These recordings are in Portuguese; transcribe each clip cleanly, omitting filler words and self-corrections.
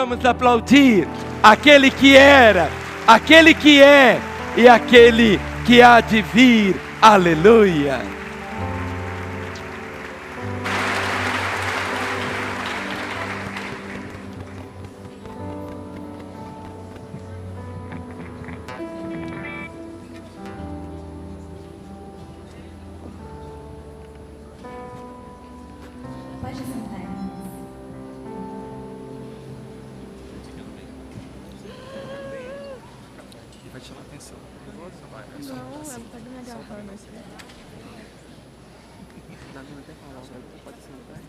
vamos aplaudir aquele que era, aquele que é e aquele que há de vir. Aleluia! Pode sentar. Vai te chamar atenção. Não, ela tá me gravando assim. Dá pra até falar, pode sentar.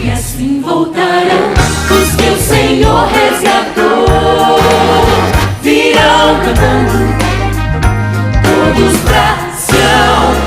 E assim voltarão os que o Senhor resgatou. Virão cantando, todos pra Sião.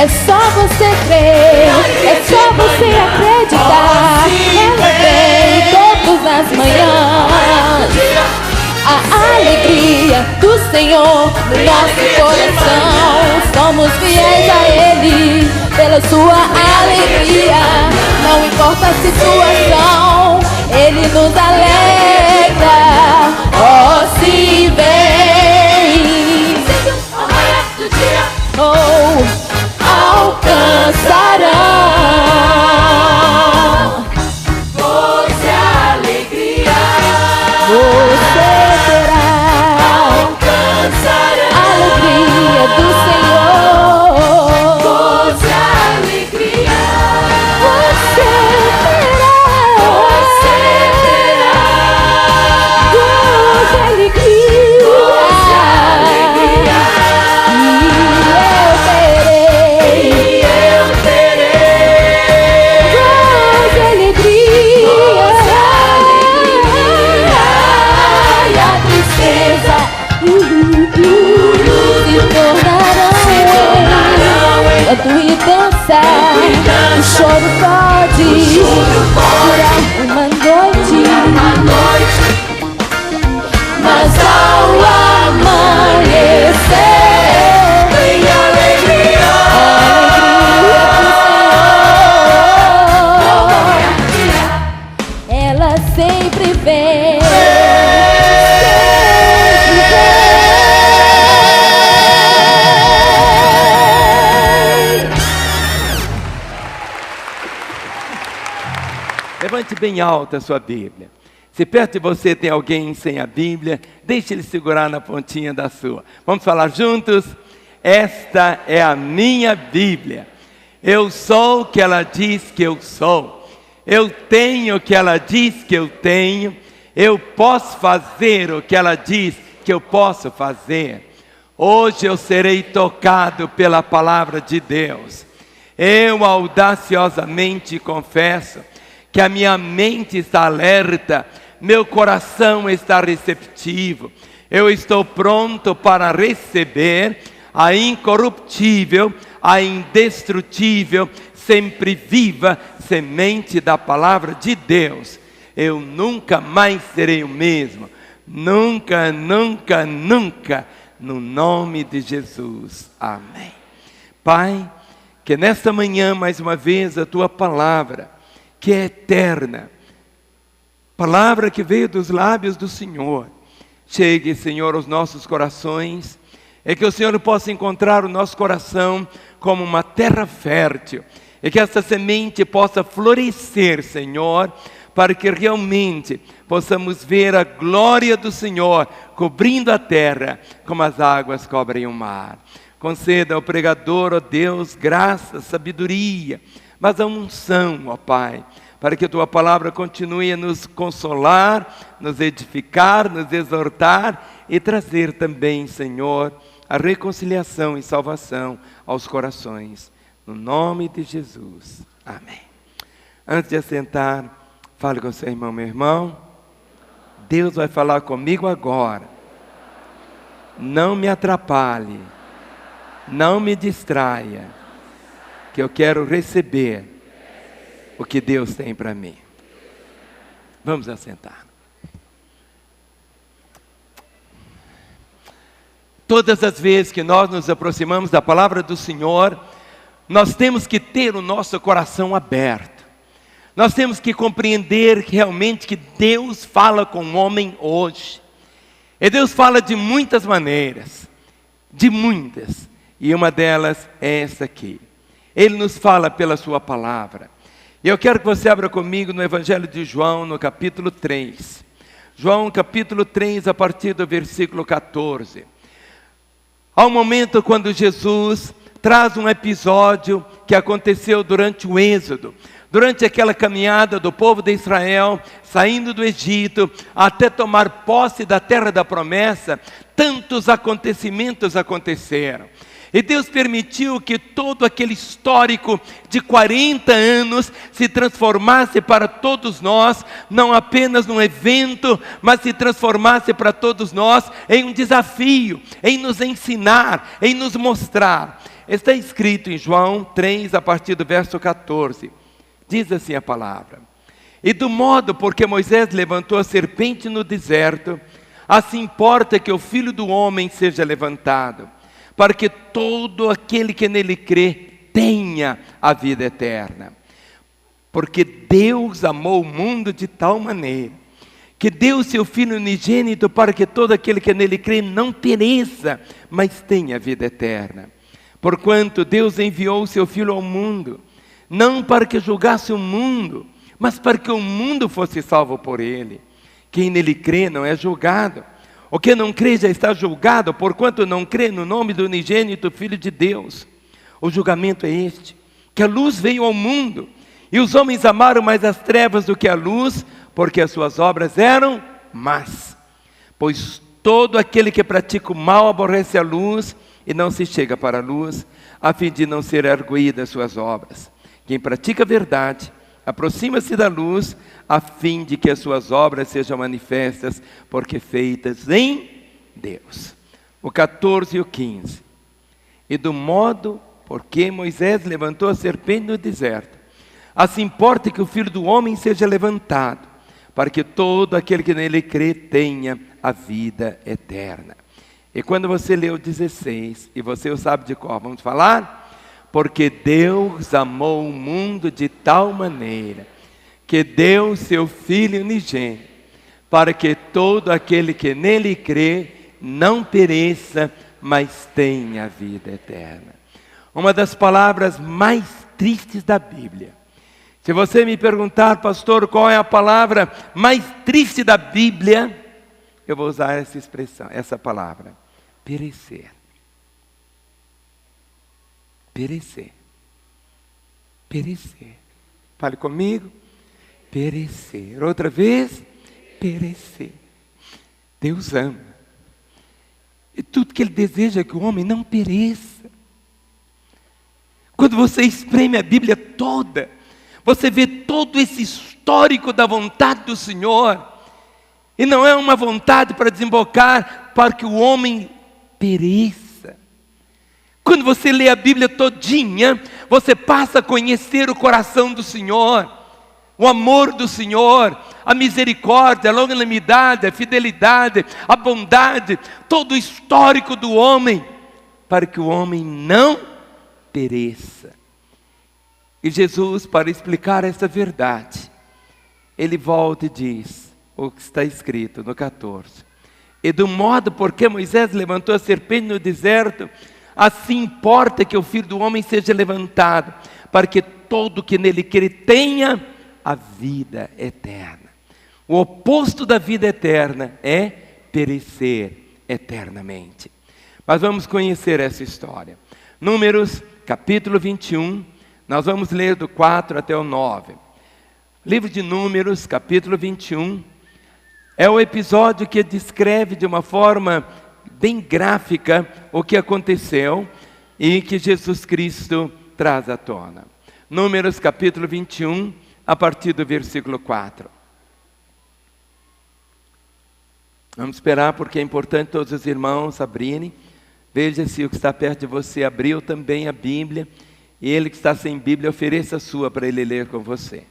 É só você crer, é só você acreditar. Ela vem todas as manhãs. A alegria do Senhor no nosso coração. Somos fiéis a Ele pela sua alegria. Não importa a situação, Ele nos alegra. Oh, se vem, oh, alcançarão. Você alegria, Você terá alcançará. alegria do Senhor. Você alegria, Você terá gozo, alegria. E eu terei gozo, alegria. E a tristeza se tornarão em canto e dança. O choro pode durar uma noite, mas ao amanhecer vem alegria. ela sempre vem. Levante bem alta a sua Bíblia. Se perto de você tem alguém sem a Bíblia, deixe ele segurar na pontinha da sua. Vamos falar juntos? Esta é a minha Bíblia. Eu sou o que ela diz que eu sou. Eu tenho o que ela diz que eu tenho. Eu posso fazer o que ela diz que eu posso fazer. Hoje eu serei tocado pela palavra de Deus. Eu audaciosamente confesso que a minha mente está alerta, meu coração está receptivo. Eu estou pronto para receber a incorruptível, a indestrutível, sempre viva semente da palavra de Deus. Eu nunca mais serei o mesmo. Nunca, nunca, nunca. No nome de Jesus. Amém. Pai, que nesta manhã, mais uma vez, a Tua palavra, que é eterna, palavra que veio dos lábios do Senhor, chegue, Senhor, aos nossos corações, e que o Senhor possa encontrar o nosso coração como uma terra fértil, e que essa semente possa florescer, Senhor, para que realmente possamos ver a glória do Senhor cobrindo a terra, como as águas cobrem o mar. Conceda ao pregador, ó Deus, graça, sabedoria, mas a unção, ó Pai, para que a Tua palavra continue a nos consolar, nos edificar, nos exortar e trazer também, Senhor, a reconciliação e salvação aos corações. No nome de Jesus. Amém. Antes de assentar, fale com seu irmão, meu irmão. Deus vai falar comigo agora. Não me atrapalhe. Não me distraia. Que eu quero receber o que Deus tem para mim. Vamos assentar. Todas as vezes que nós nos aproximamos da palavra do Senhor, nós temos que ter o nosso coração aberto. Nós temos que compreender realmente que Deus fala com o homem hoje. E Deus fala de muitas maneiras. De muitas. E uma delas é essa aqui. Ele nos fala pela sua palavra. E eu quero que você abra comigo no Evangelho de João, no capítulo 3. João, capítulo 3, a partir do versículo 14. Há um momento quando Jesus traz um episódio que aconteceu durante o Êxodo. Durante aquela caminhada do povo de Israel, saindo do Egito, até tomar posse da terra da promessa, tantos acontecimentos aconteceram. E Deus permitiu que todo aquele histórico de 40 anos se transformasse para todos nós, não apenas num evento, mas se transformasse para todos nós em um desafio, em nos ensinar, em nos mostrar. Está escrito em João 3, a partir do verso 14. Diz assim a palavra: e do modo porque Moisés levantou a serpente no deserto, assim importa que o Filho do Homem seja levantado, para que todo aquele que nele crê tenha a vida eterna. Porque Deus amou o mundo de tal maneira, que deu seu Filho unigênito, para que todo aquele que nele crê não pereça, mas tenha a vida eterna. Porquanto Deus enviou o seu Filho ao mundo, não para que julgasse o mundo, mas para que o mundo fosse salvo por ele. Quem nele crê não é julgado. O que não crê já está julgado, porquanto não crê no nome do unigênito Filho de Deus. O julgamento é este, que a luz veio ao mundo, e os homens amaram mais as trevas do que a luz, porque as suas obras eram más. Pois todo aquele que pratica o mal aborrece a luz, e não se chega para a luz, a fim de não ser arguídas as suas obras. Quem pratica a verdade, aproxima-se da luz, a fim de que as suas obras sejam manifestas, porque feitas em Deus. O 14 e o 15. E do modo porque Moisés levantou a serpente no deserto, assim importa que o Filho do Homem seja levantado, para que todo aquele que nele crê tenha a vida eterna. E quando você lê o 16, e você o sabe de cor, vamos falar? Porque Deus amou o mundo de tal maneira, que deu seu Filho unigênito, para que todo aquele que nele crê não pereça, mas tenha a vida eterna. Uma das palavras mais tristes da Bíblia. Se você me perguntar, pastor, qual é a palavra mais triste da Bíblia, eu vou usar essa expressão, essa palavra: perecer. Perecer. Perecer. Fale comigo. Perecer. Outra vez, perecer. Deus ama. E tudo que Ele deseja é que o homem não pereça. Quando você espreme a Bíblia toda, você vê todo esse histórico da vontade do Senhor. E não é uma vontade para desembocar para que o homem pereça. Quando você lê a Bíblia todinha, você passa a conhecer o coração do Senhor, o amor do Senhor, a misericórdia, a longanimidade, a fidelidade, a bondade, todo o histórico do homem, para que o homem não pereça. E Jesus, para explicar essa verdade, Ele volta e diz o que está escrito no 14: e do modo porque Moisés levantou a serpente no deserto, assim importa que o Filho do Homem seja levantado, para que todo que nele crê tenha a vida eterna. O oposto da vida eterna é perecer eternamente. Mas vamos conhecer essa história. Números, capítulo 21, nós vamos ler do 4 até o 9. Livro de Números, capítulo 21, é o episódio que descreve de uma forma bem gráfica o que aconteceu e que Jesus Cristo traz à tona. Números capítulo 21, a partir do versículo 4. Vamos esperar, porque é importante todos os irmãos abrirem. Veja se o que está perto de você abriu também a Bíblia, e ele que está sem Bíblia, ofereça a sua para ele ler com você.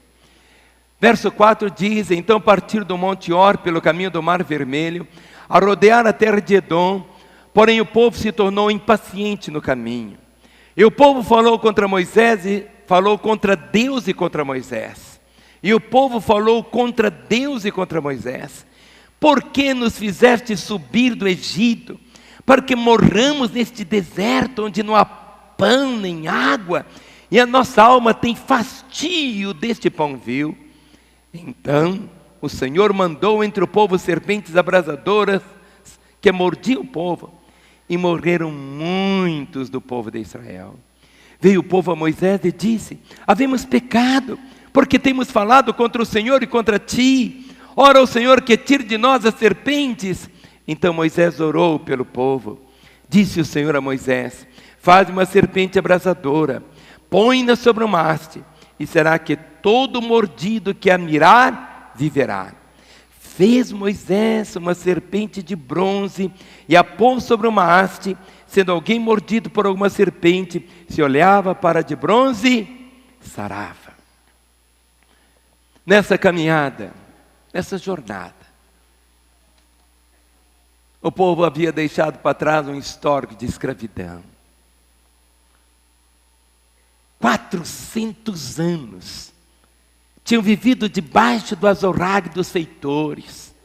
Verso 4 diz: então partiram do Monte Or pelo caminho do Mar Vermelho, a rodear a terra de Edom, porém o povo se tornou impaciente no caminho. E o povo falou contra Moisés, e falou contra Deus e contra Moisés. E o povo falou contra Deus e contra Moisés: por que nos fizeste subir do Egito, para que morramos neste deserto, onde não há pão nem água, e a nossa alma tem fastio deste pão vil? Então o Senhor mandou entre o povo serpentes abrasadoras, que mordiam o povo, e morreram muitos do povo de Israel. Veio o povo a Moisés e disse: havemos pecado, porque temos falado contra o Senhor e contra ti. Ora o Senhor que tire de nós as serpentes. Então Moisés orou pelo povo. Disse o Senhor a Moisés: faz uma serpente abrasadora, põe-na sobre uma haste, e será que todo mordido que a mirar viverá. Fez Moisés uma serpente de bronze e a pôs sobre uma haste. sendo alguém mordido por alguma serpente, se olhava para a de bronze, sarava. Nessa caminhada, nessa jornada, o povo havia deixado para trás um histórico de escravidão. 400 anos tinham vivido debaixo do azorrague dos feitores.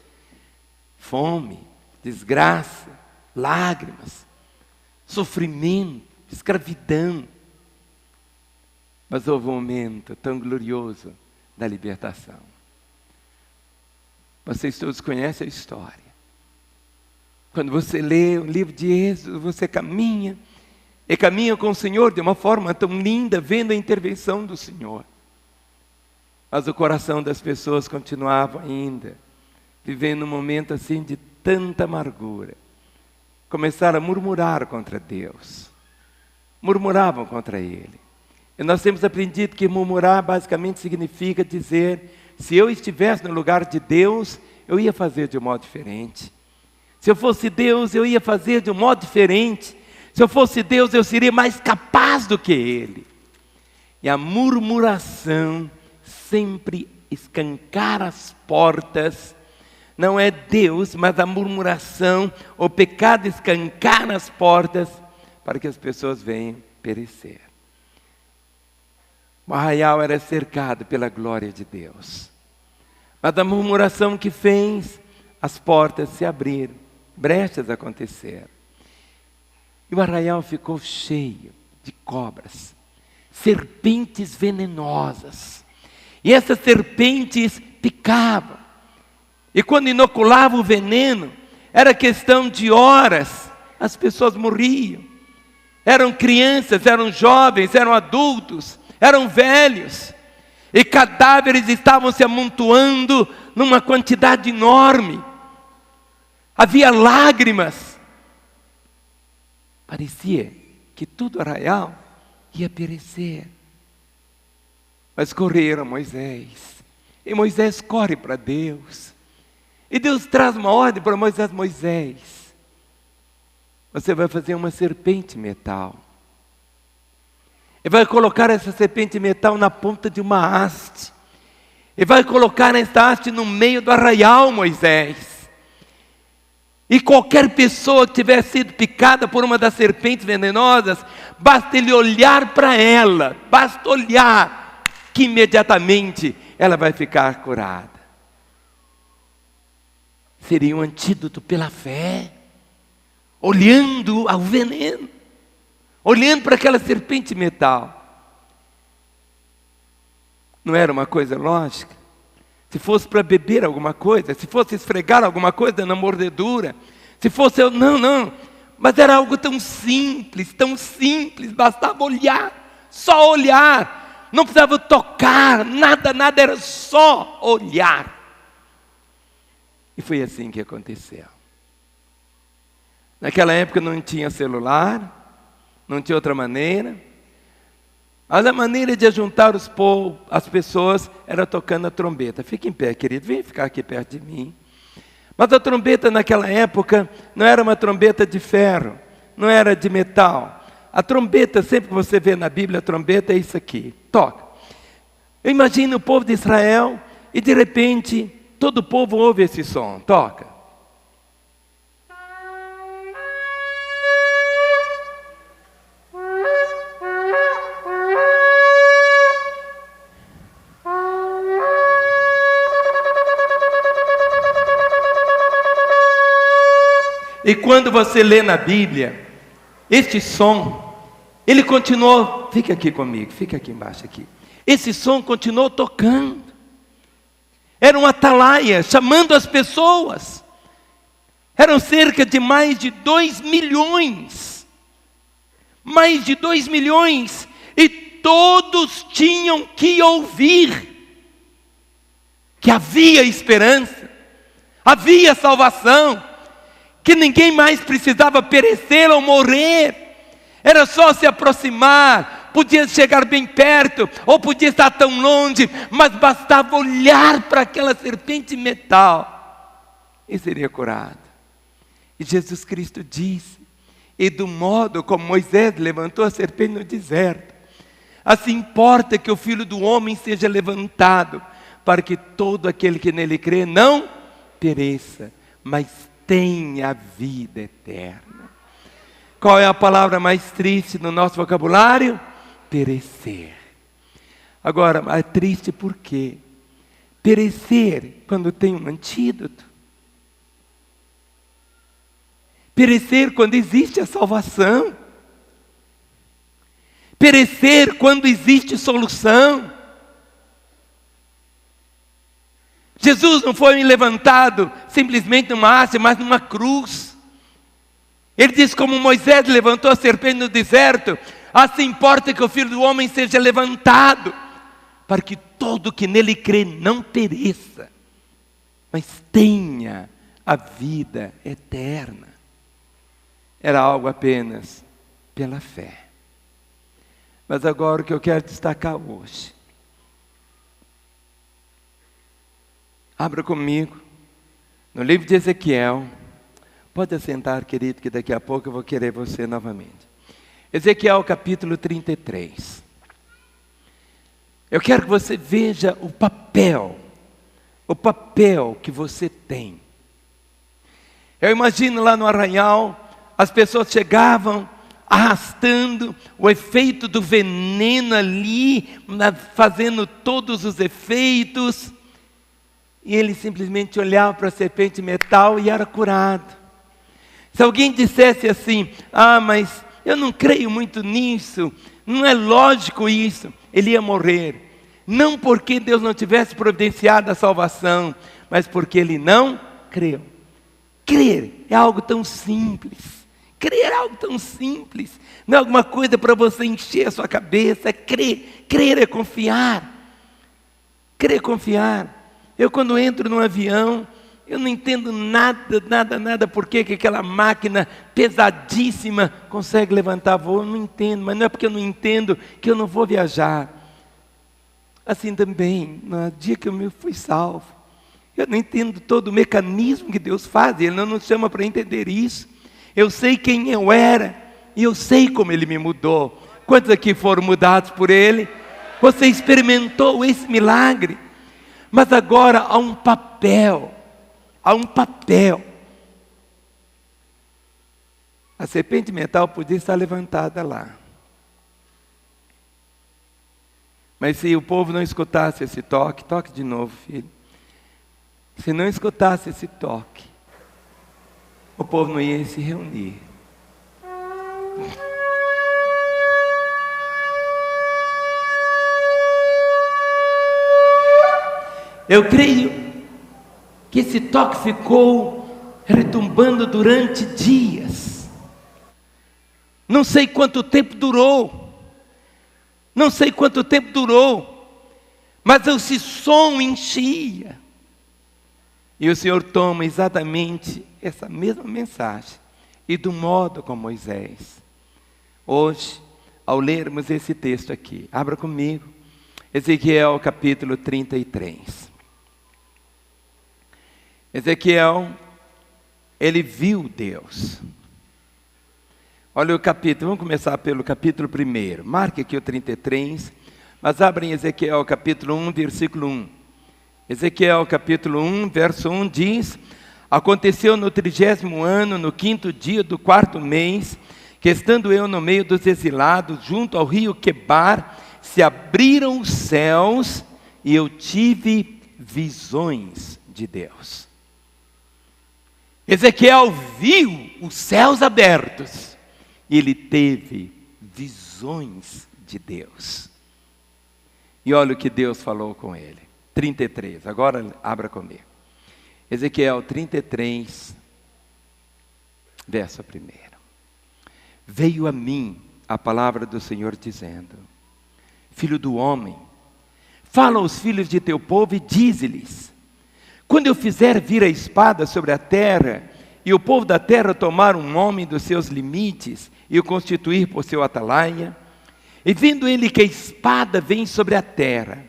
Fome, desgraça, lágrimas, sofrimento, escravidão. Mas houve um momento tão glorioso da libertação. Vocês todos conhecem a história. Quando você lê o livro de Êxodo, você caminha, e caminha com o Senhor de uma forma tão linda, vendo a intervenção do Senhor. Mas o coração das pessoas continuava ainda, vivendo um momento assim de tanta amargura. Começaram a murmurar contra Deus. Murmuravam contra Ele. E nós temos aprendido que murmurar basicamente significa dizer: se eu estivesse no lugar de Deus, eu ia fazer de um modo diferente. Se eu fosse Deus, eu ia fazer de um modo diferente. Se eu fosse Deus, eu seria mais capaz do que Ele. E a murmuração sempre escancara as portas. Não é Deus, mas a murmuração, o pecado escancara as portas para que as pessoas venham perecer. O arraial era cercado pela glória de Deus. Mas a murmuração que fez as portas se abriram, brechas aconteceram. E o arraial ficou cheio de cobras, serpentes venenosas. E essas serpentes picavam. E quando inoculavam o veneno, era questão de horas, as pessoas morriam. Eram crianças, eram jovens, eram adultos, eram velhos. E cadáveres estavam se amontoando numa quantidade enorme. Havia lágrimas. Parecia que tudo arraial ia perecer. Mas correram Moisés. E Moisés corre para Deus. E Deus traz uma ordem para Moisés: Moisés, você vai fazer uma serpente metal. E vai colocar essa serpente metal na ponta de uma haste. E vai colocar essa haste no meio do arraial, Moisés. E qualquer pessoa que tiver sido picada por uma das serpentes venenosas, basta ele olhar para ela, basta olhar, que imediatamente ela vai ficar curada. Seria um antídoto pela fé, olhando ao veneno, olhando para aquela serpente metal. Não era uma coisa lógica? Se fosse para beber alguma coisa, se fosse esfregar alguma coisa na mordedura, se fosse... Não. Mas era algo tão simples, bastava olhar, só olhar. Não precisava tocar, nada, era só olhar. E foi assim que aconteceu. Naquela época não tinha celular, não tinha outra maneira. Mas a maneira de ajuntar as pessoas era tocando a trombeta. Fique em pé, querido, vem ficar aqui perto de mim. Mas a trombeta naquela época não era uma trombeta de ferro, não era de metal. A trombeta, sempre que você vê na Bíblia, a trombeta é isso aqui, toca. Eu imagino o povo de Israel e de repente todo o povo ouve esse som, toca. E quando você lê na Bíblia, este som, ele continuou, fica aqui comigo, fica aqui embaixo aqui. Esse som continuou tocando. Era uma atalaia, chamando as pessoas. Eram cerca de mais de 2 milhões. Mais de 2 milhões. E todos tinham que ouvir que havia esperança, havia salvação, que ninguém mais precisava perecer ou morrer. Era só se aproximar, podia chegar bem perto, ou podia estar tão longe, mas bastava olhar para aquela serpente metal e seria curado. E Jesus Cristo disse E do modo como Moisés levantou a serpente no deserto, assim importa que o Filho do Homem seja levantado, para que todo aquele que nele crê não pereça, mas tenha a vida eterna. Qual é a palavra mais triste no nosso vocabulário? Perecer. Agora, é triste por quê? Perecer quando tem um antídoto. Perecer quando existe a salvação. Perecer quando existe solução. Jesus não foi levantado simplesmente numa haste, mas numa cruz. Ele diz: como Moisés levantou a serpente no deserto, assim importa que o Filho do Homem seja levantado, para que todo que nele crê não pereça, mas tenha a vida eterna. Era algo apenas pela fé. Mas agora o que eu quero destacar hoje, abra comigo no livro de Ezequiel. Pode assentar, querido, que daqui a pouco eu vou querer você novamente. Ezequiel capítulo 33. Eu quero que você veja o papel que você tem. Eu imagino lá no arraial, as pessoas chegavam arrastando o efeito do veneno ali, fazendo todos os efeitos, e ele simplesmente olhava para a serpente metal e era curado. Se alguém dissesse assim: ah, mas eu não creio muito nisso, não é lógico isso, ele ia morrer. Não porque Deus não tivesse providenciado a salvação, mas porque ele não creu. Crer é algo tão simples. Crer é algo tão simples. Não é alguma coisa para você encher a sua cabeça. É crer. Crer é confiar. Crer é confiar. Eu quando entro num avião, eu não entendo nada por que aquela máquina pesadíssima consegue levantar voo. Eu não entendo, mas não é porque eu não entendo que eu não vou viajar. Assim também, no dia que eu fui salvo, eu não entendo todo o mecanismo que Deus faz, Ele não nos chama para entender isso. Eu sei quem eu era, e eu sei como Ele me mudou. Quantos aqui foram mudados por Ele? Você experimentou esse milagre. Mas agora há um papel. A serpente metal podia estar levantada lá. Mas se o povo não escutasse esse toque, toque de novo, filho. Se não escutasse esse toque, o povo não ia se reunir. Eu creio que esse toque ficou retumbando durante dias. Não sei quanto tempo durou. Mas esse som enchia. E o Senhor toma exatamente essa mesma mensagem, e do modo como Moisés. Hoje, ao lermos esse texto aqui, abra comigo, Ezequiel capítulo 33. Ezequiel, ele viu Deus. Olha o capítulo, vamos começar pelo capítulo 1. Marque aqui o 33, mas abra em Ezequiel capítulo 1, versículo 1. Ezequiel capítulo 1, verso 1 diz: aconteceu no 30º ano, no 5º dia do 4º mês, que estando eu no meio dos exilados, junto ao rio Quebar, se abriram os céus, e eu tive visões de Deus. Ezequiel viu os céus abertos, e ele teve visões de Deus. E olha o que Deus falou com ele. 33, agora abra comigo. Ezequiel 33, verso 1. Veio a mim a palavra do Senhor dizendo: filho do homem, fala aos filhos de teu povo e dize-lhes: quando eu fizer vir a espada sobre a terra, e o povo da terra tomar um homem dos seus limites, e o constituir por seu atalaia, e vendo ele que a espada vem sobre a terra,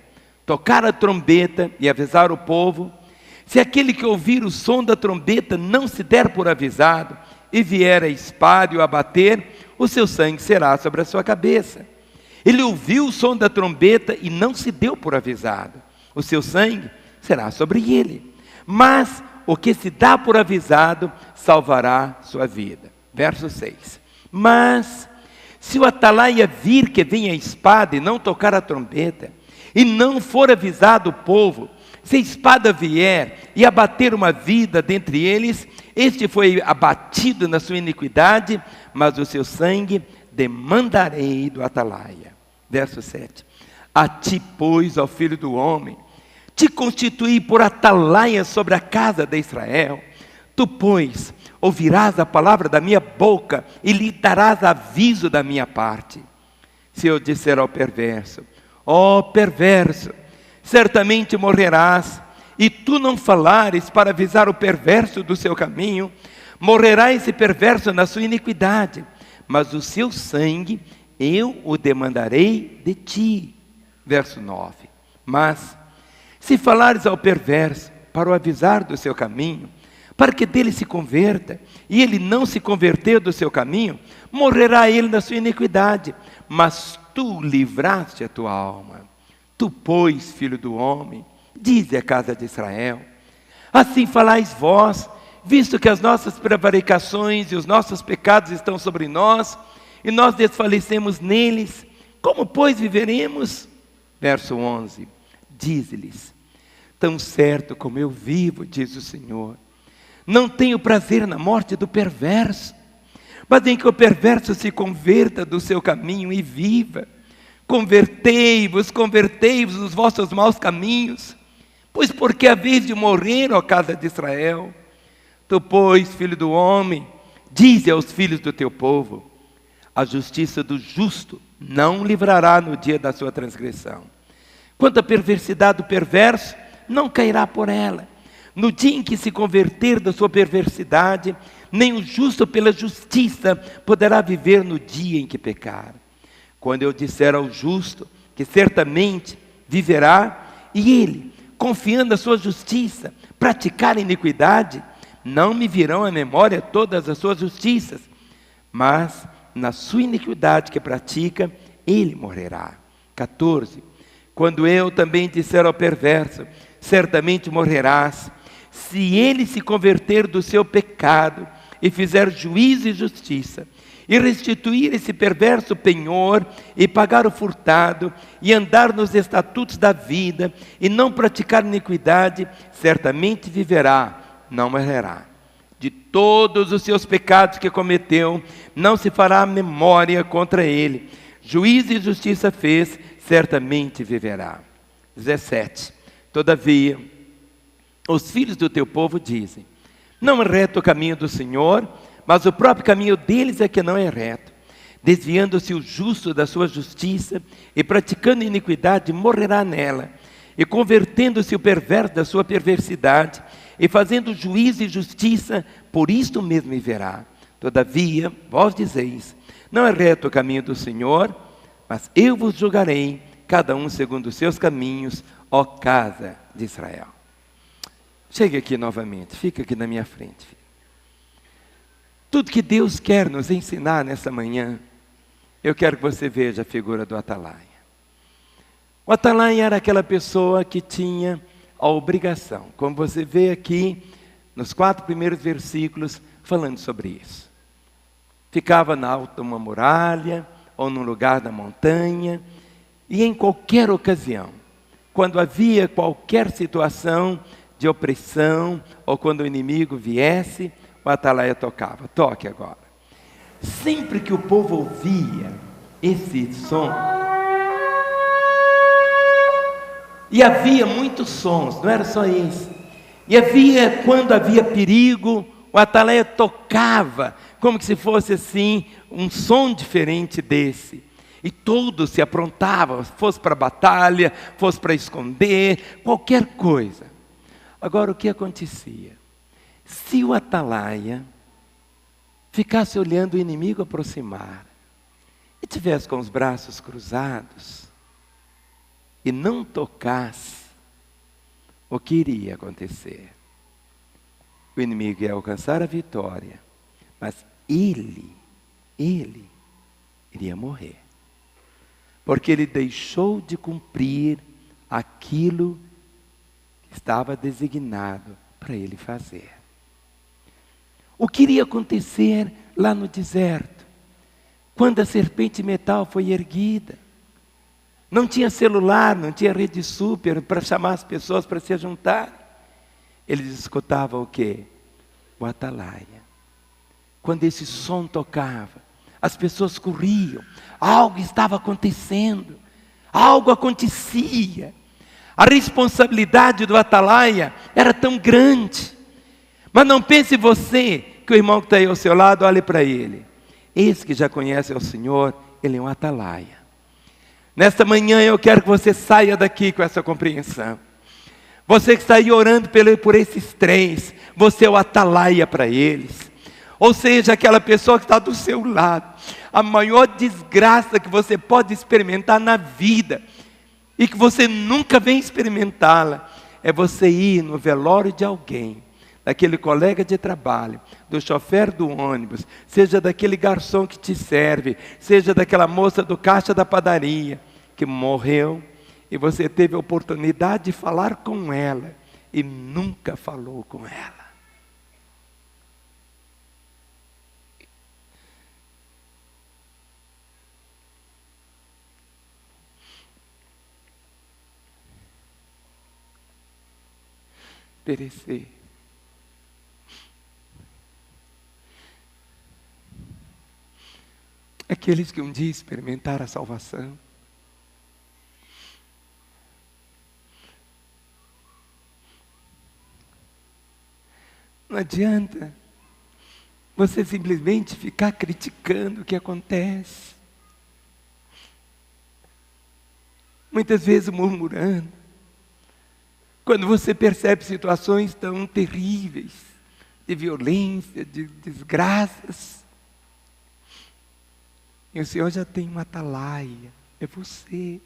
tocar a trombeta e avisar o povo, se aquele que ouvir o som da trombeta não se der por avisado, e vier a espada e o abater, o seu sangue será sobre a sua cabeça. Ele ouviu o som da trombeta e não se deu por avisado. O seu sangue será sobre ele. Mas o que se dá por avisado salvará sua vida. Verso 6. Mas se o atalaia vir que vem a espada e não tocar a trombeta, e não for avisado o povo, se a espada vier e abater uma vida dentre eles, este foi abatido na sua iniquidade, mas o seu sangue demandarei do atalaia. Verso 7. A ti, pois, ó filho do homem, te constituí por atalaia sobre a casa de Israel. Tu, pois, ouvirás a palavra da minha boca e lhe darás aviso da minha parte. Se eu disser ao perverso, ó perverso, certamente morrerás, e tu não falares para avisar o perverso do seu caminho, morrerá esse perverso na sua iniquidade, mas o seu sangue eu o demandarei de ti. Verso 9. Mas se falares ao perverso para o avisar do seu caminho, para que dele se converta, e ele não se converter do seu caminho, morrerá ele na sua iniquidade, mas tu livraste a tua alma. Tu, pois, filho do homem, dize à casa de Israel, assim falais vós, visto que as nossas prevaricações e os nossos pecados estão sobre nós, e nós desfalecemos neles, como pois viveremos? Verso 11, dize-lhes, tão certo como eu vivo, diz o Senhor, não tenho prazer na morte do perverso, mas em que o perverso se converta do seu caminho e viva. Convertei-vos dos vossos maus caminhos, pois porque a vez de morrer, ó casa de Israel, tu, pois, filho do homem, dize aos filhos do teu povo, a justiça do justo não livrará no dia da sua transgressão. Quanto à perversidade do perverso, não cairá por ela. No dia em que se converter da sua perversidade, nem o justo pela justiça poderá viver no dia em que pecar. Quando eu disser ao justo que certamente viverá, e ele, confiando na sua justiça, praticar a iniquidade, não me virão à memória todas as suas justiças, mas na sua iniquidade que pratica, ele morrerá. 14. Quando eu também disser ao perverso, certamente morrerás, se ele se converter do seu pecado e fizer juízo e justiça, e restituir esse perverso penhor, e pagar o furtado, e andar nos estatutos da vida, e não praticar iniquidade, certamente viverá, não morrerá. De todos os seus pecados que cometeu, não se fará memória contra ele. Juízo e justiça fez, certamente viverá. 17. Todavia, os filhos do teu povo dizem, não é reto o caminho do Senhor, mas o próprio caminho deles é que não é reto. Desviando-se o justo da sua justiça e praticando iniquidade, morrerá nela. E convertendo-se o perverso da sua perversidade e fazendo juízo e justiça, por isto mesmo viverá. Todavia, vós dizeis, não é reto o caminho do Senhor, mas eu vos julgarei, cada um segundo os seus caminhos, ó casa de Israel. Chegue aqui novamente, fica aqui na minha frente, filho. Tudo que Deus quer nos ensinar nessa manhã, eu quero que você veja a figura do atalaia. O atalaia era aquela pessoa que tinha a obrigação, como você vê aqui, nos 4 primeiros versículos, falando sobre isso. Ficava na alta de uma muralha, ou num lugar da montanha, e em qualquer ocasião, quando havia qualquer situação de opressão, ou quando o inimigo viesse, o atalaia tocava. Toque agora. Sempre que o povo ouvia esse som, e havia muitos sons, não era só esse, e havia, quando havia perigo, o atalaia tocava, como que se fosse assim, um som diferente desse, e todos se aprontavam, fosse para a batalha, fosse para esconder, qualquer coisa. Agora, o que acontecia? Se o atalaia ficasse olhando o inimigo aproximar, e tivesse com os braços cruzados, e não tocasse, o que iria acontecer? O inimigo ia alcançar a vitória, Mas ele iria morrer. Porque ele deixou de cumprir aquilo que estava designado para ele fazer. O que iria acontecer lá no deserto? Quando a serpente metal foi erguida, não tinha celular, não tinha rede super para chamar as pessoas para se juntar. Eles escutavam o quê? O atalaia. Quando esse som tocava, as pessoas corriam. Algo estava acontecendo. Algo acontecia. A responsabilidade do atalaia era tão grande. Mas não pense você que o irmão que está aí ao seu lado, olhe para ele. Esse que já conhece o Senhor, ele é um atalaia. Nesta manhã eu quero que você saia daqui com essa compreensão. Você que está aí orando por esses três, você é o atalaia para eles. Ou seja, aquela pessoa que está do seu lado. A maior desgraça que você pode experimentar na vida, e que você nunca vem experimentá-la, é você ir no velório de alguém, daquele colega de trabalho, do chofer do ônibus, seja daquele garçom que te serve, seja daquela moça do caixa da padaria, que morreu, e você teve a oportunidade de falar com ela, e nunca falou com ela. Perecer. Aqueles que um dia experimentaram a salvação. Não adianta você simplesmente ficar criticando o que acontece. Muitas vezes murmurando. Quando você percebe situações tão terríveis, de violência, de desgraças. E o Senhor já tem uma atalaia, é você.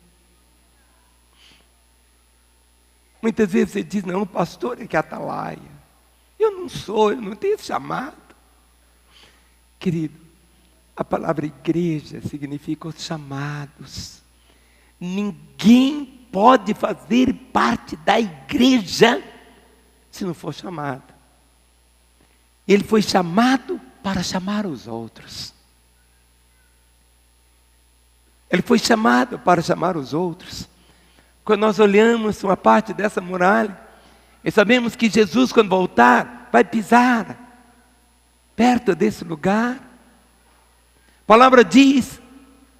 Muitas vezes você diz, não, o pastor é que é atalaia. Eu não sou, eu não tenho esse chamado. Querido, a palavra igreja significa os chamados. Ninguém pode fazer parte da igreja se não for chamado. Ele foi chamado para chamar os outros. Ele foi chamado para chamar os outros. Quando nós olhamos uma parte dessa muralha, e sabemos que Jesus, quando voltar, vai pisar perto desse lugar. A palavra diz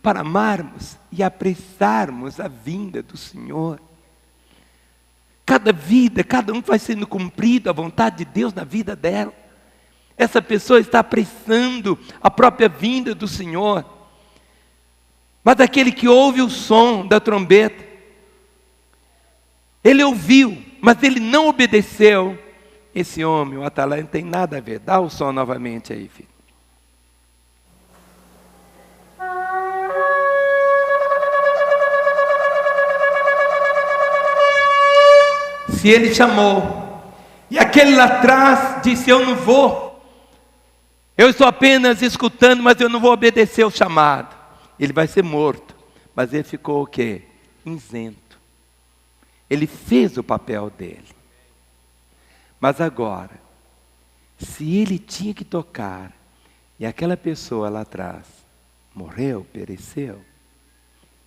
para amarmos e apressarmos a vinda do Senhor. Cada vida, cada um vai sendo cumprido a vontade de Deus na vida dela. Essa pessoa está apressando a própria vinda do Senhor. Mas aquele que ouve o som da trombeta, ele ouviu, mas ele não obedeceu. Esse homem, o atalaia, não tem nada a ver. Dá o som novamente aí, filho. Se ele chamou, e aquele lá atrás disse, eu não vou. Eu estou apenas escutando, mas eu não vou obedecer o chamado. Ele vai ser morto. Mas ele ficou o quê? Isento. Ele fez o papel dele. Mas agora, se ele tinha que tocar, e aquela pessoa lá atrás morreu, pereceu,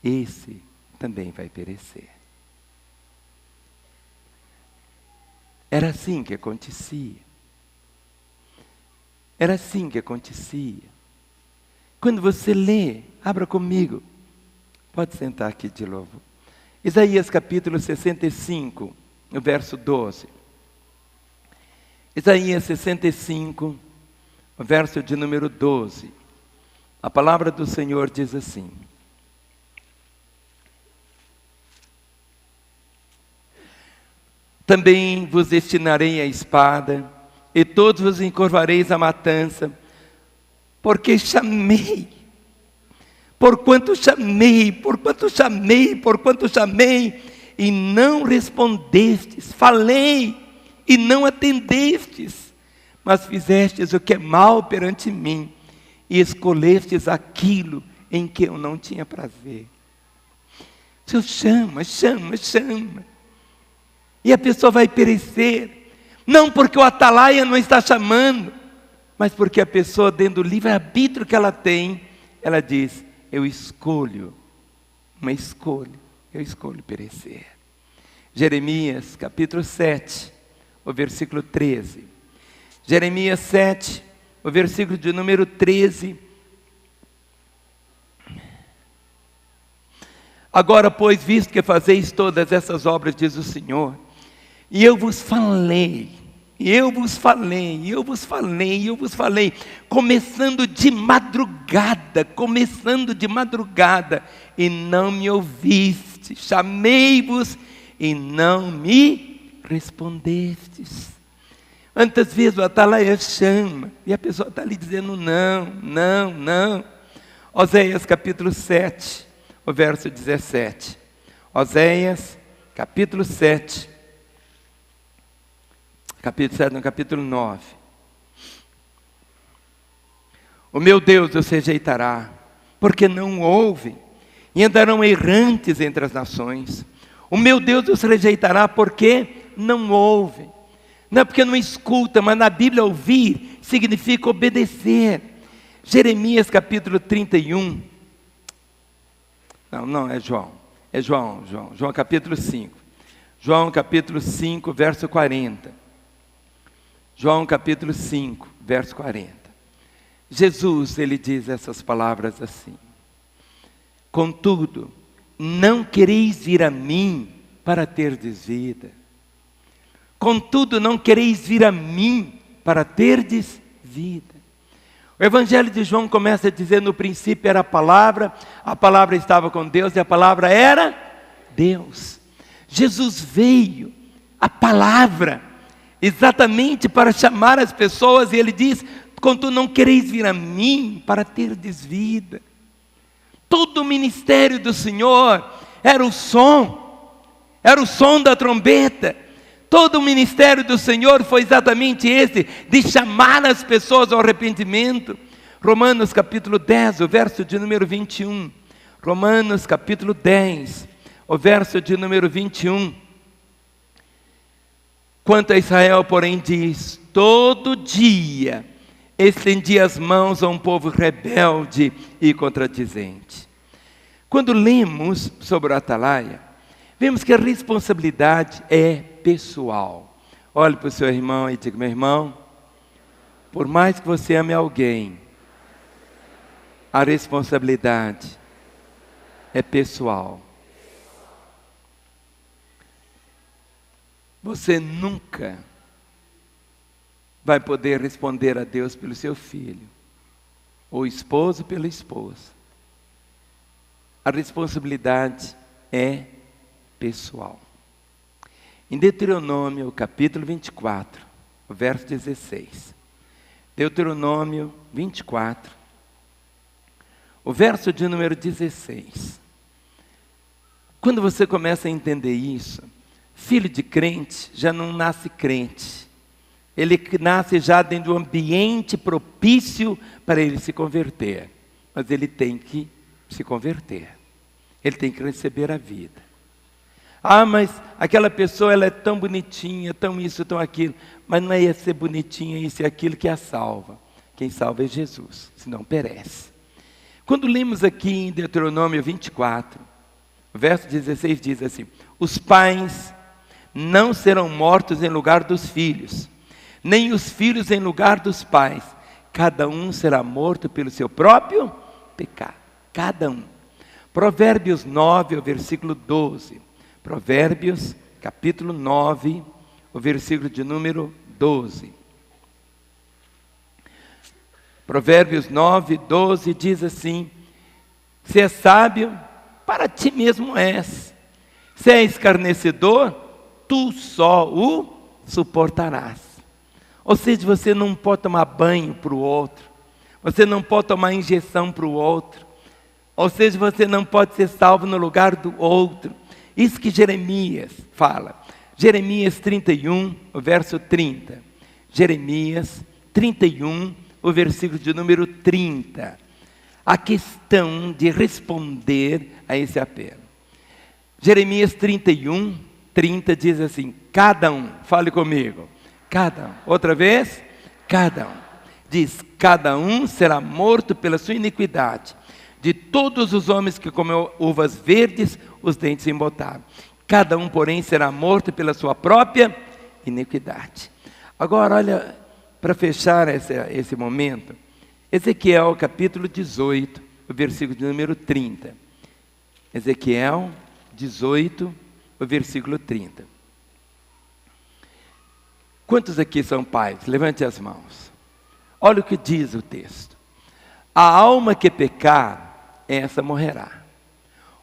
esse também vai perecer. Era assim que acontecia. Era assim que acontecia. Quando você lê, abra comigo. Pode sentar aqui de novo. Isaías capítulo 65, no verso 12. Isaías 65, verso de número 12. A palavra do Senhor diz assim: também vos destinarei a espada, e todos vos encurvareis a matança, porque chamei, porquanto chamei, e não respondestes, falei, e não atendestes, mas fizestes o que é mal perante mim, e escolhestes aquilo em que eu não tinha prazer. O Senhor chama, chama, chama. E a pessoa vai perecer, não porque o atalaia não está chamando, mas porque a pessoa, dentro do livre-arbítrio que ela tem, ela diz: eu escolho, uma escolha, eu escolho perecer. Jeremias capítulo 7, o versículo 13. Jeremias 7, o versículo de número 13. Agora, pois, visto que fazeis todas essas obras, diz o Senhor, e eu vos falei, começando de madrugada, e não me ouviste, chamei-vos e não me respondestes. Quantas vezes o atalaia chama, e a pessoa está ali dizendo não, não, não. Oséias capítulo 7, o verso 17. Oséias capítulo 7, capítulo 9. O meu Deus os rejeitará, porque não ouvem, e andarão errantes entre as nações. O meu Deus os rejeitará, porque não ouvem. Não é porque não escuta, mas na Bíblia ouvir significa obedecer. Jeremias capítulo 31. Não, é João. É João capítulo 5. João capítulo 5, verso 40. João capítulo 5, verso 40. Jesus, ele diz essas palavras assim: contudo, não quereis vir a mim para terdes vida. Contudo, não quereis vir a mim para terdes vida. O Evangelho de João começa a dizer: no princípio era a palavra estava com Deus e a palavra era Deus. Jesus veio, a palavra, exatamente para chamar as pessoas, e ele diz: contudo não quereis vir a mim para terdes vida. Todo o ministério do Senhor era o som da trombeta. Todo o ministério do Senhor foi exatamente esse, de chamar as pessoas ao arrependimento. Romanos capítulo 10, o verso de número 21. Romanos capítulo 10, o verso de número 21. Quanto a Israel, porém, diz: todo dia estendia as mãos a um povo rebelde e contradizente. Quando lemos sobre o atalaia, vemos que a responsabilidade é pessoal. Olhe para o seu irmão e diga: meu irmão, por mais que você ame alguém, a responsabilidade é pessoal. Você nunca vai poder responder a Deus pelo seu filho, ou esposo pela esposa. A responsabilidade é pessoal. Em Deuteronômio, capítulo 24, o verso 16. Deuteronômio 24, o verso de número 16. Quando você começa a entender isso, filho de crente já não nasce crente. Ele nasce já dentro de um ambiente propício para ele se converter. Mas ele tem que se converter. Ele tem que receber a vida. Ah, mas aquela pessoa, ela é tão bonitinha, tão isso, tão aquilo. Mas não é ser bonitinha, isso e aquilo que a salva. Quem salva é Jesus, senão perece. Quando lemos aqui em Deuteronômio 24, o verso 16 diz assim: os pais não serão mortos em lugar dos filhos, nem os filhos em lugar dos pais. Cada um será morto pelo seu próprio pecado. Cada um. Provérbios 9, o versículo 12. Provérbios, capítulo 9, o versículo de número 12. Provérbios 9, 12 diz assim: se és sábio, para ti mesmo és. Se és escarnecedor, tu só o suportarás. Ou seja, você não pode tomar banho para o outro. Você não pode tomar injeção para o outro. Ou seja, você não pode ser salvo no lugar do outro. Isso que Jeremias fala. Jeremias 31, o verso 30. Jeremias 31, o versículo de número 30. A questão de responder a esse apelo. Jeremias 31, 30 diz assim: cada um, fale comigo, cada um, outra vez, cada um. Diz: cada um será morto pela sua iniquidade. De todos os homens que comeu uvas verdes, os dentes embotaram. Cada um, porém, será morto pela sua própria iniquidade. Agora, olha, para fechar esse momento, Ezequiel capítulo 18, o versículo de número 30. Ezequiel 18, o versículo 30. Quantos aqui são pais? Levante as mãos. Olha o que diz o texto: a alma que pecar, essa morrerá.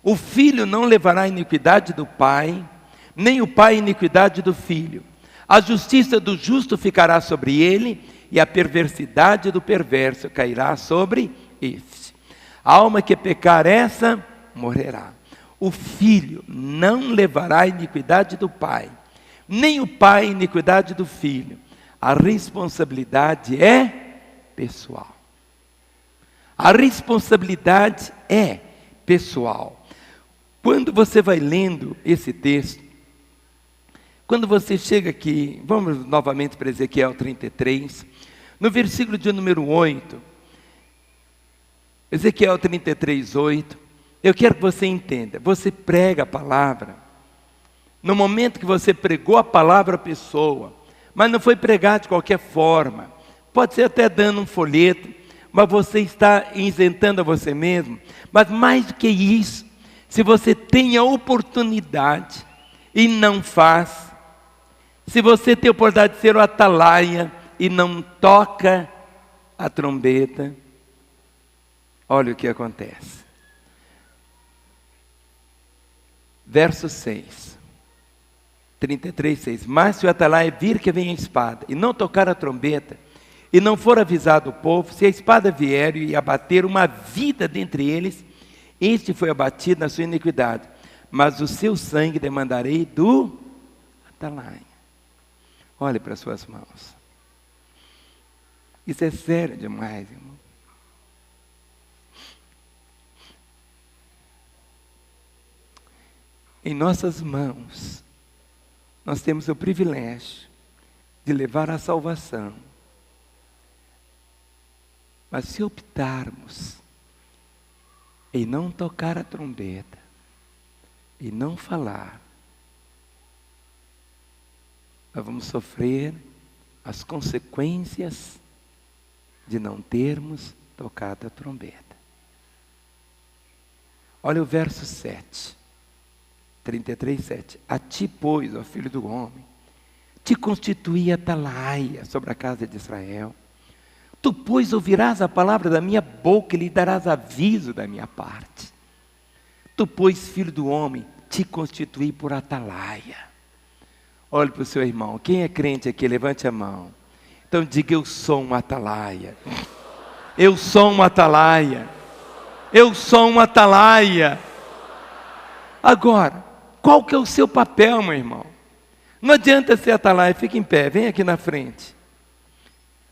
O filho não levará a iniquidade do pai, nem o pai a iniquidade do filho. A justiça do justo ficará sobre ele, e a perversidade do perverso cairá sobre este. A alma que pecar, essa morrerá. O filho não levará a iniquidade do pai, nem o pai a iniquidade do filho. A responsabilidade é pessoal. A responsabilidade é pessoal. Quando você vai lendo esse texto, quando você chega aqui, vamos novamente para Ezequiel 33, no versículo de número 8, Ezequiel 33, 8, eu quero que você entenda, você prega a palavra, no momento que você pregou a palavra à pessoa, mas não foi pregar de qualquer forma, pode ser até dando um folheto, mas você está isentando a você mesmo. Mas mais do que isso, se você tem a oportunidade e não faz, se você tem a oportunidade de ser o atalaia e não toca a trombeta, olha o que acontece. Verso 6, 33, 6. Mas se o atalaia vir que vem a espada e não tocar a trombeta, e não for avisado o povo, se a espada vier e abater uma vida dentre eles, este foi abatido na sua iniquidade, mas o seu sangue demandarei do atalaia. Olhe para as suas mãos. Isso é sério demais, irmão. Em nossas mãos, nós temos o privilégio de levar a salvação. Mas se optarmos em não tocar a trombeta, e não falar, nós vamos sofrer as consequências de não termos tocado a trombeta. Olha o verso 7, 33, 7. A ti, pois, ó filho do homem, te constituí atalaia sobre a casa de Israel. Tu, pois, ouvirás a palavra da minha boca e lhe darás aviso da minha parte. Tu, pois, filho do homem, te constituí por atalaia. Olhe para o seu irmão. Quem é crente aqui? Levante a mão. Então diga: eu sou um atalaia. Eu sou um atalaia. Eu sou um atalaia. Agora, qual que é o seu papel, meu irmão? Não adianta ser atalaia. Fica em pé, vem aqui na frente.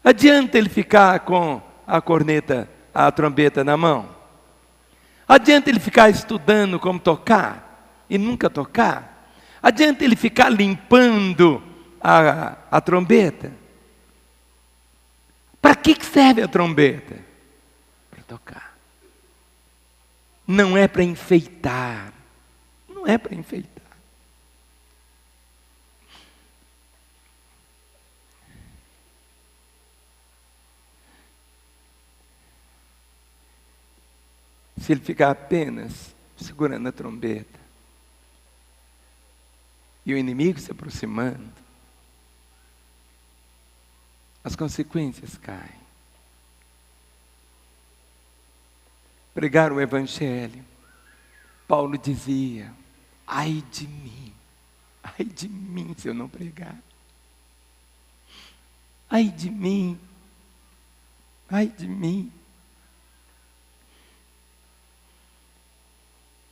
Adianta ele ficar com a corneta, a trombeta na mão? Adianta ele ficar estudando como tocar e nunca tocar? Adianta ele ficar limpando a trombeta? Para que serve a trombeta? Para tocar. Não é para enfeitar. Não é para enfeitar. Se ele ficar apenas segurando a trombeta e o inimigo se aproximando, as consequências caem. Pregar o evangelho, Paulo dizia: ai de mim se eu não pregar. Ai de mim.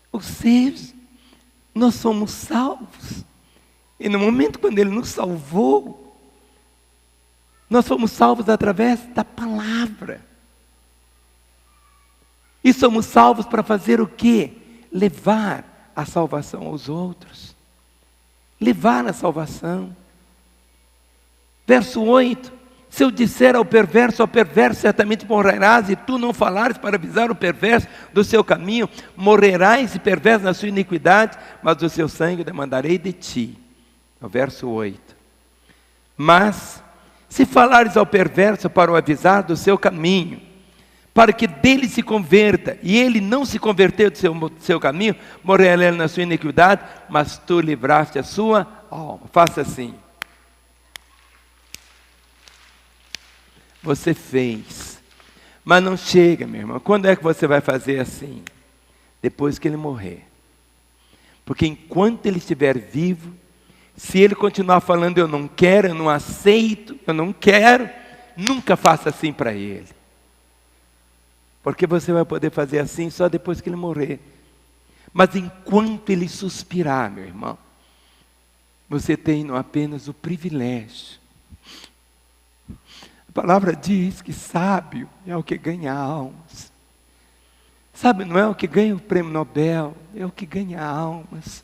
Ou seja, nós somos salvos. E no momento quando Ele nos salvou, Nós fomos salvos através da palavra. E somos salvos para fazer o quê? Levar a salvação aos outros. Levar a salvação. Verso 8. Se eu disser ao perverso certamente morrerás, e tu não falares para avisar o perverso do seu caminho, morrerás e perverso na sua iniquidade, mas o seu sangue demandarei de ti. O verso 8. Mas, se falares ao perverso para o avisar do seu caminho, para que dele se converta, e ele não se converteu do seu caminho, morrerá ele na sua iniquidade, mas tu livraste a sua alma. Faça assim. Você fez, mas não chega, meu irmão. Quando é que você vai fazer assim? Depois que ele morrer. Porque enquanto ele estiver vivo, se ele continuar falando eu não quero, eu não aceito, eu não quero, nunca faça assim para ele. Porque você vai poder fazer assim só depois que ele morrer. Mas enquanto ele suspirar, meu irmão, você tem não apenas o privilégio. A palavra diz que sábio é o que ganha almas. Sabe, não é o que ganha o prêmio Nobel, é o que ganha almas.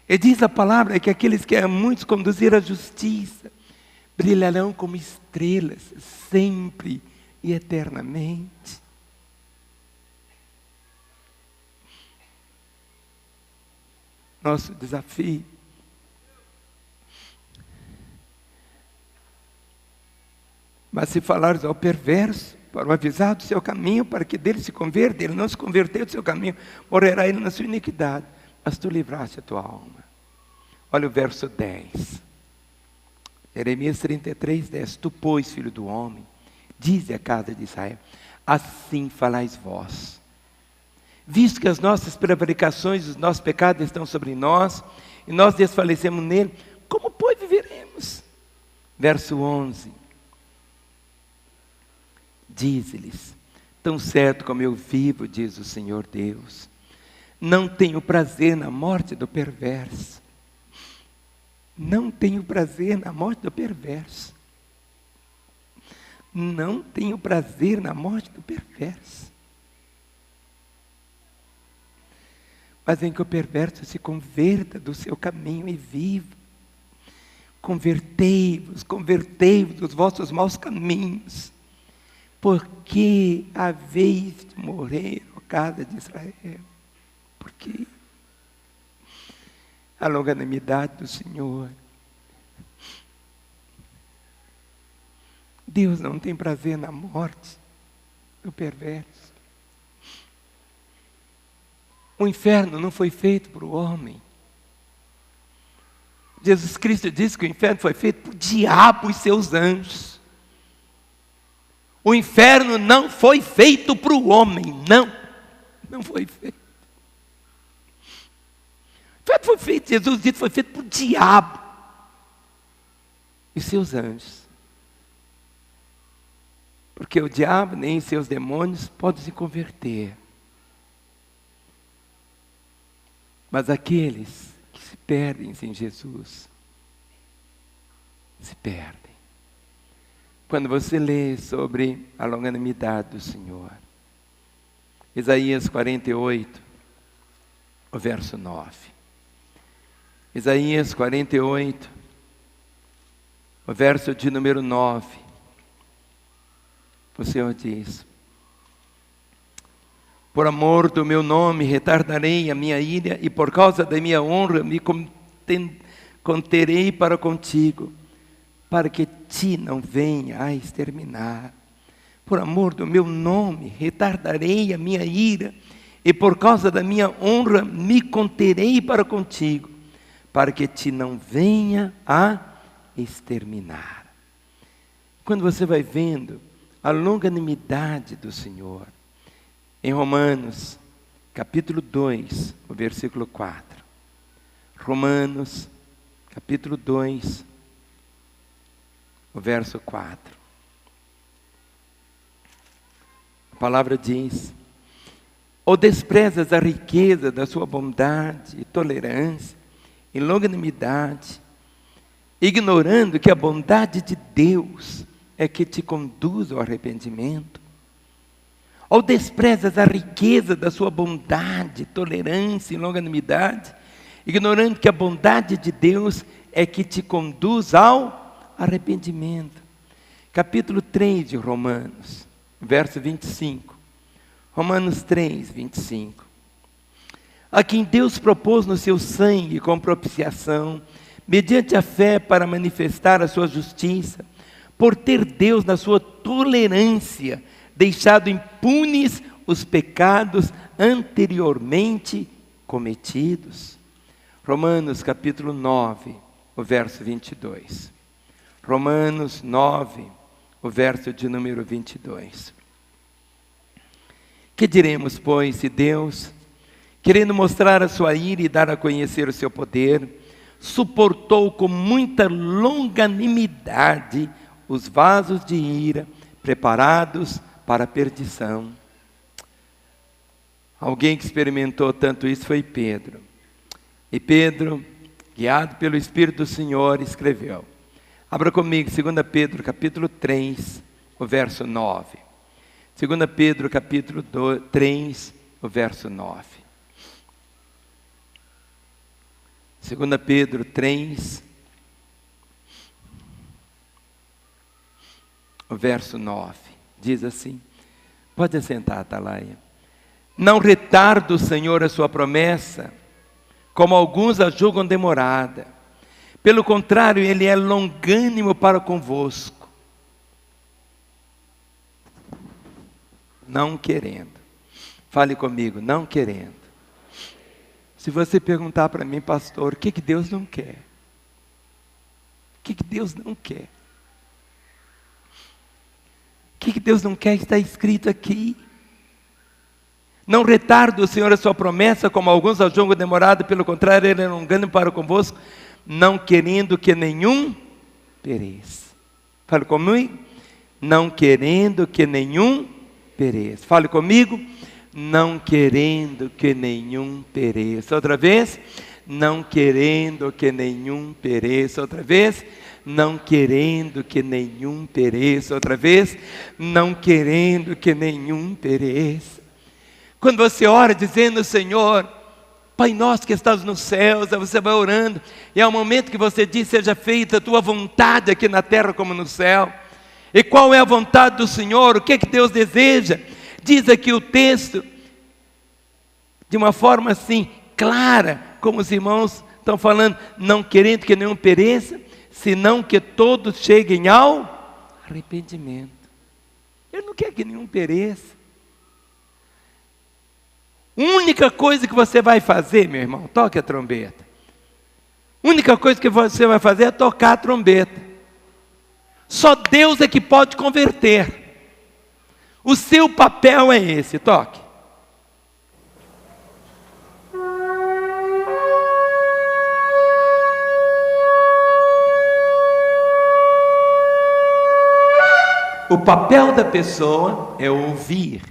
E diz a palavra que aqueles que a muitos conduzir à justiça brilharão como estrelas, sempre e eternamente. Nosso desafio mas se falares ao perverso, para o avisar do seu caminho, para que dele se converta, ele não se converteu do seu caminho, morrerá ele na sua iniquidade, mas tu livraste a tua alma. Olha o verso 10. Jeremias 33, 10. Tu, pois, filho do homem, dize à casa de Israel, assim falais vós. Visto que as nossas prevaricações, os nossos pecados estão sobre nós, e nós desfalecemos nele, como, pois, viveremos? Verso 11. Dize-lhes, tão certo como eu vivo, diz o Senhor Deus, não tenho prazer na morte do perverso. Não tenho prazer na morte do perverso. Não tenho prazer na morte do perverso. Mas em que o perverso se converta do seu caminho e viva. Convertei-vos dos vossos maus caminhos. Porque haveis de morrer, ó casa de Israel? Porque a longanimidade do Senhor. Deus não tem prazer na morte do perverso. O inferno não foi feito para o homem. Jesus Cristo disse que o inferno foi feito para o diabo e seus anjos. O inferno não foi feito para o homem, não foi feito. O inferno foi feito, Jesus disse, foi feito para o diabo e seus anjos. Porque o diabo nem seus demônios podem se converter. Mas aqueles que se perdem sem Jesus, se perdem. Quando você lê sobre a longanimidade do Senhor, Isaías 48, o verso 9. Isaías 48, o verso de número 9. O Senhor diz, por amor do meu nome retardarei a minha ira, e por causa da minha honra me conterei para contigo, para que ti não venha a exterminar. Por amor do meu nome, retardarei a minha ira, e por causa da minha honra, me conterei para contigo, para que ti não venha a exterminar. Quando você vai vendo a longanimidade do Senhor, em Romanos, capítulo 2, o versículo 4. Romanos, capítulo 2, o verso 4. A palavra diz, ou desprezas a riqueza da sua bondade e tolerância e longanimidade, ignorando que a bondade de Deus é que te conduz ao arrependimento? Ou desprezas a riqueza da sua bondade, tolerância e longanimidade, ignorando que a bondade de Deus é que te conduz ao arrependimento? Capítulo 3 de Romanos, verso 25. Romanos 3, 25. A quem Deus propôs no seu sangue com propiciação, mediante a fé para manifestar a sua justiça, por ter Deus na sua tolerância deixado impunes os pecados anteriormente cometidos. Romanos capítulo 9, o verso 22. Romanos 9, o verso de número 22. Que diremos, pois, se Deus, querendo mostrar a sua ira e dar a conhecer o seu poder, suportou com muita longanimidade os vasos de ira preparados para a perdição? Alguém que experimentou tanto isso foi Pedro. E Pedro, guiado pelo Espírito do Senhor, escreveu. Abra comigo, 2 Pedro, capítulo 3, o verso 9. 2 Pedro, capítulo 3, o verso 9. 2 Pedro 3, o verso 9. Diz assim, pode assentar, Atalaia. Não retarda o Senhor a sua promessa, como alguns a julgam demorada. Pelo contrário, Ele é longânimo para convosco, não querendo. Fale comigo, não querendo. Se você perguntar para mim, pastor, o que Deus não quer? O que Deus não quer? O que Deus não quer está escrito aqui. Não retarda o Senhor a sua promessa, como alguns a julgam demorado, pelo contrário, Ele é longânimo para convosco, não querendo que nenhum pereça. Fale comigo. Não querendo que nenhum pereça. Fale comigo. Não querendo que nenhum pereça. Outra vez. Não querendo que nenhum pereça. Outra vez. Não querendo que nenhum pereça. Outra vez. Não querendo que nenhum pereça. Quando você ora dizendo, Senhor, Pai nosso que estás nos céus, você vai orando, e é o momento que você diz, seja feita a tua vontade aqui na terra como no céu. E qual é a vontade do Senhor? O que Deus deseja? Diz aqui o texto, de uma forma assim, clara, como os irmãos estão falando, não querendo que nenhum pereça, senão que todos cheguem ao arrependimento. Ele não quer que nenhum pereça. Única coisa que você vai fazer, meu irmão, toque a trombeta. Única coisa que você vai fazer é tocar a trombeta. Só Deus é que pode converter. O seu papel é esse, toque. O papel da pessoa é ouvir.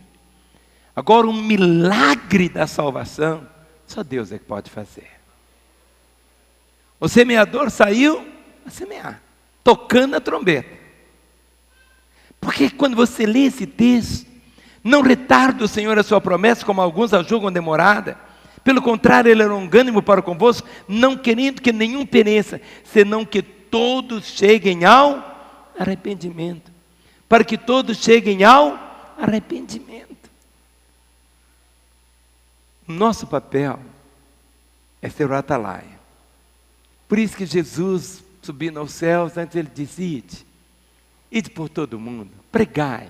Agora, um milagre da salvação, só Deus é que pode fazer. O semeador saiu a semear, tocando a trombeta. Porque quando você lê esse texto, não retarda o Senhor a sua promessa, como alguns a julgam demorada. Pelo contrário, Ele é longânimo para convosco, não querendo que nenhum pereça, senão que todos cheguem ao arrependimento. Para que todos cheguem ao arrependimento. Nosso papel é ser o atalaia. Por isso que Jesus, subindo aos céus, antes Ele disse, ide por todo mundo, pregai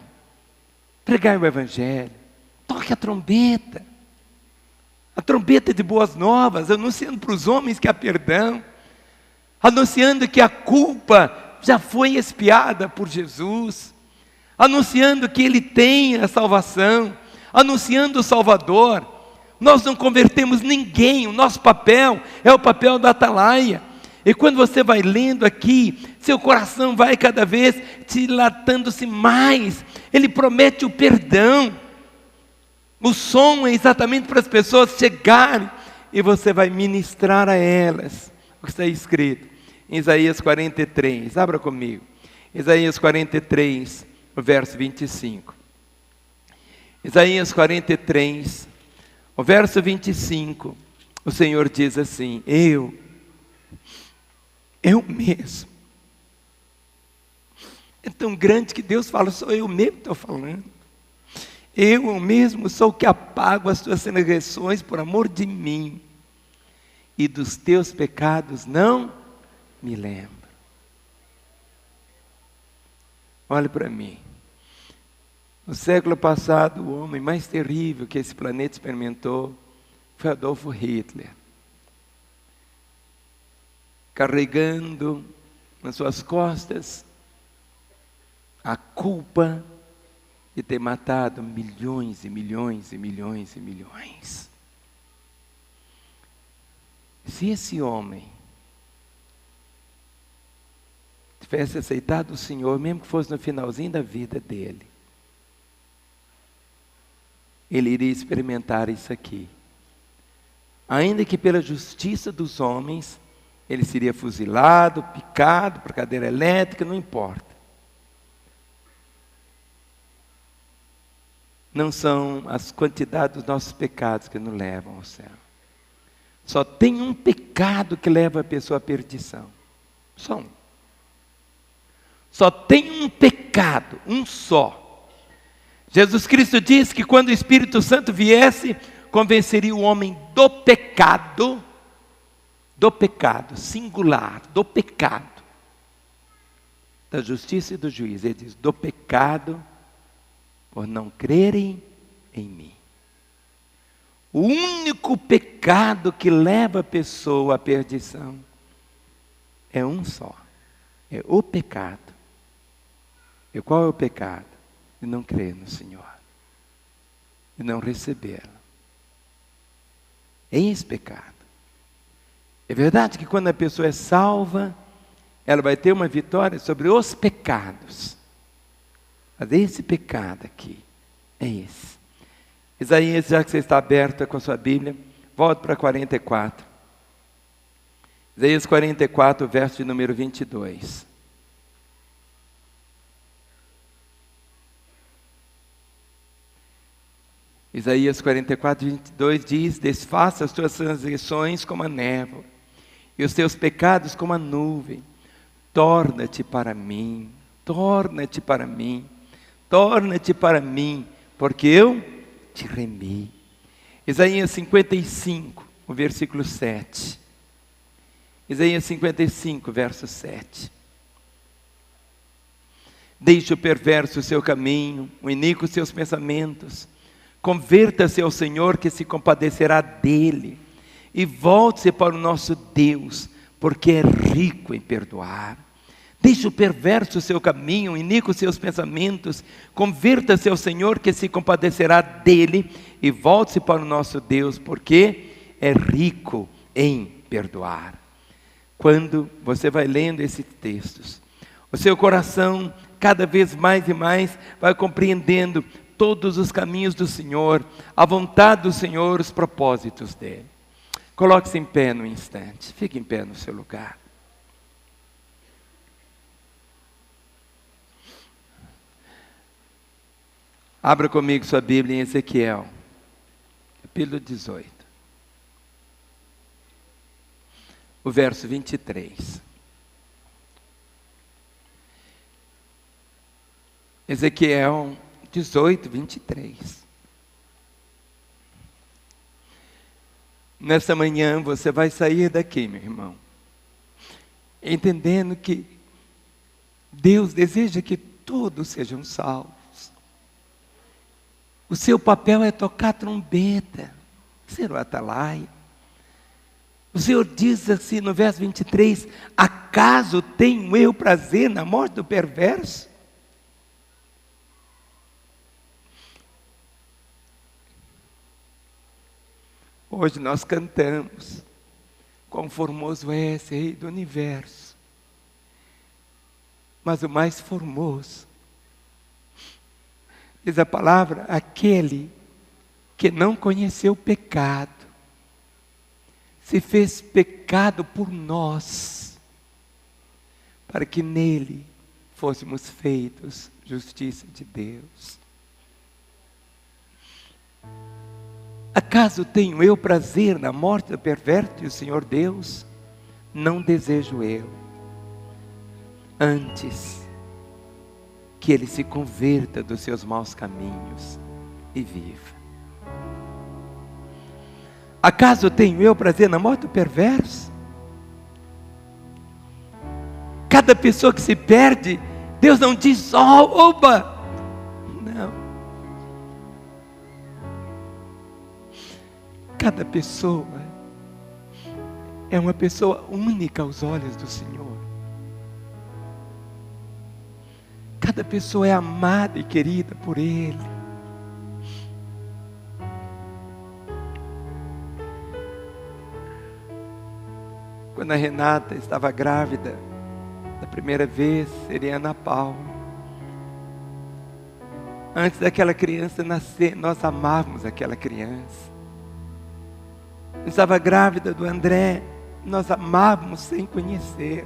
o Evangelho, toque a trombeta de boas novas, anunciando para os homens que há perdão, anunciando que a culpa já foi expiada por Jesus, anunciando que Ele tem a salvação, anunciando o Salvador. Nós não convertemos ninguém, o nosso papel é o papel da atalaia. E quando você vai lendo aqui, seu coração vai cada vez dilatando-se mais. Ele promete o perdão. O som é exatamente para as pessoas chegarem e você vai ministrar a elas o que está escrito em Isaías 43. Abra comigo. Isaías 43, o verso 25. Isaías 43, o verso 25, o Senhor diz assim: eu mesmo. É tão grande que Deus fala, sou eu mesmo que estou falando. Eu mesmo sou o que apago as tuas transgressões por amor de mim, e dos teus pecados não me lembro. Olhe para mim. No século passado, o homem mais terrível que esse planeta experimentou foi Adolfo Hitler. Carregando nas suas costas a culpa de ter matado milhões e milhões e milhões e milhões. Se esse homem tivesse aceitado o Senhor, mesmo que fosse no finalzinho da vida dele, ele iria experimentar isso aqui. Ainda que pela justiça dos homens, ele seria fuzilado, picado por cadeira elétrica, não importa. Não são as quantidades dos nossos pecados que nos levam ao céu. Só tem um pecado que leva a pessoa à perdição. Só um. Só tem um pecado, um só. Jesus Cristo disse que quando o Espírito Santo viesse, convenceria o homem do pecado, singular, do pecado, da justiça e do juízo. Ele diz, do pecado, por não crerem em mim. O único pecado que leva a pessoa à perdição é um só, é o pecado. E qual é o pecado? De não crer no Senhor, de não recebê-lo. É esse pecado. É verdade que quando a pessoa é salva, ela vai ter uma vitória sobre os pecados. Mas esse pecado aqui, é esse. Isaías, já que você está aberta com a sua Bíblia, volte para 44. Isaías 44, verso de número 22. Isaías 44, 22 diz, desfaça as tuas transgressões como a névoa, e os teus pecados como a nuvem. Torna-te para mim, torna-te para mim, torna-te para mim, porque eu te remi. Isaías 55, o versículo 7. Isaías 55, verso 7. Deixe o perverso o seu caminho, o iníquo os seus pensamentos. Converta-se ao Senhor, que se compadecerá dele, e volte-se para o nosso Deus, porque é rico em perdoar. Deixe o perverso o seu caminho, o iníquo os seus pensamentos. Converta-se ao Senhor, que se compadecerá dele, e volte-se para o nosso Deus, porque é rico em perdoar. Quando você vai lendo esses textos, o seu coração cada vez mais e mais vai compreendendo todos os caminhos do Senhor, a vontade do Senhor, os propósitos dele. Coloque-se em pé no instante, fique em pé no seu lugar. Abra comigo sua Bíblia em Ezequiel, capítulo 18, o verso 23. Ezequiel 18, 23. Nessa manhã você vai sair daqui, meu irmão, entendendo que Deus deseja que todos sejam salvos. O seu papel é tocar trombeta, ser o atalaia. O Senhor diz assim no verso 23, acaso tenho eu prazer na morte do perverso? Hoje nós cantamos, quão formoso é esse Rei do Universo. Mas o mais formoso, diz a palavra, aquele que não conheceu o pecado, se fez pecado por nós, para que nele fôssemos feitos justiça de Deus. Acaso tenho eu prazer na morte do perverso e o Senhor Deus? Não desejo eu. Antes que ele se converta dos seus maus caminhos e viva. Acaso tenho eu prazer na morte do perverso? Cada pessoa que se perde, Deus não diz, oh, oba! Não. Cada pessoa é uma pessoa única aos olhos do Senhor. Cada pessoa é amada e querida por Ele. Quando a Renata estava grávida, da primeira vez, seria Ana Paula. Antes daquela criança nascer, nós amávamos aquela criança. Estava grávida do André, nós amávamos sem conhecer.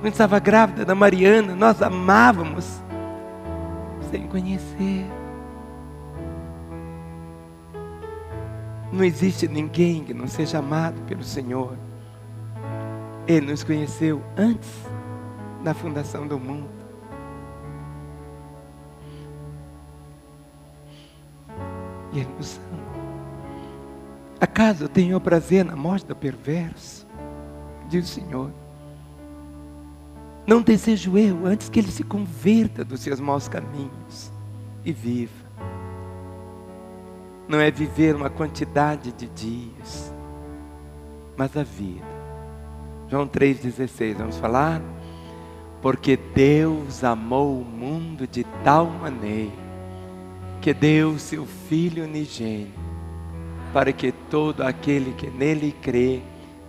Quando estava grávida da Mariana, nós amávamos sem conhecer. Não existe ninguém que não seja amado pelo Senhor. Ele nos conheceu antes da fundação do mundo. E Ele nos ama. Acaso eu tenho prazer na morte do perverso? Diz o Senhor. Não desejo eu antes que ele se converta dos seus maus caminhos e viva. Não é viver uma quantidade de dias, mas a vida. João 3,16, vamos falar? Porque Deus amou o mundo de tal maneira, que deu seu Filho unigênito, para que todo aquele que nele crê,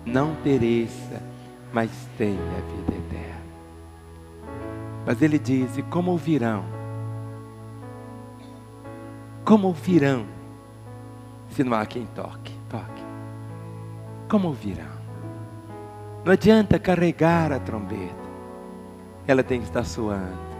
não pereça, mas tenha a vida eterna. Mas ele diz, e como ouvirão? Como ouvirão? Se não há quem toque. Como ouvirão? Não adianta carregar a trombeta. Ela tem que estar soando.